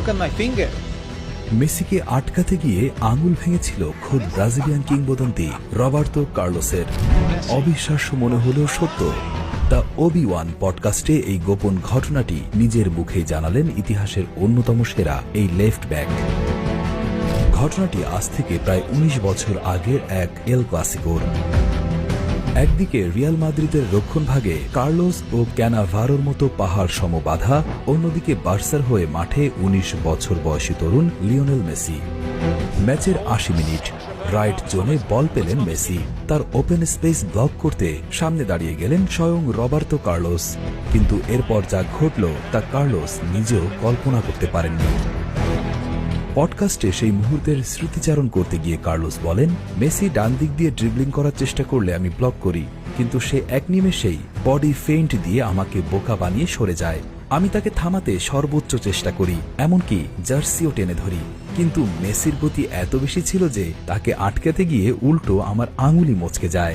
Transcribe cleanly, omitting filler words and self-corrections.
on my finger. মেসিকে আটকাতে গিয়ে আঙুল ভেঙেছিল খোদ ব্রাজিলিয়ান কিংবদন্তি রবার্তো কার্লোসের। অবিশ্বাস্য মনে হলেও সত্য। দ্য ওবি-ওয়ান পডকাস্টে এই গোপন ঘটনাটি নিজের মুখেই জানালেন ইতিহাসের অন্যতম সেরা এই লেফট ব্যাক। ঘটনাটি আজ থেকে প্রায় ১৯ বছর আগের এক এল ক্লাসিকোর। একদিকে রিয়াল মাদ্রিদের রক্ষণভাগে কার্লোস ও ক্যানাভারোর মতো পাহাড় সম বাধা, অন্যদিকে বার্সার হয়ে মাঠে ১৯ বছর বয়সী তরুণ লিওনেল মেসি। ম্যাচের ৮০ মিনিট রাইট জোনে বল পেলেন মেসি। তার ওপেন স্পেস ব্লক করতে সামনে দাঁড়িয়ে গেলেন স্বয়ং রবার্তো কার্লোস। কিন্তু এরপর যা ঘটল তা কার্লোস নিজেও কল্পনা করতে পারেননি। পডকাস্টে সেই মুহূর্তের স্মৃতিচারণ করতে গিয়ে কার্লোস বলেন, মেসি ডান দিক দিয়ে ড্রিবলিং করার চেষ্টা করলে আমি ব্লক করি, কিন্তু সে এক নিমেষেই বডি ফেইন্ট দিয়ে আমাকে বোকা বানিয়ে সরে যায়। আমি তাকে থামাতে সর্বোচ্চ চেষ্টা করি, এমনকি জার্সিও টেনে ধরি, কিন্তু মেসির গতি এত বেশি ছিল যে তাকে আটকাতে গিয়ে উল্টো আমার আঙুলি মচকে যায়।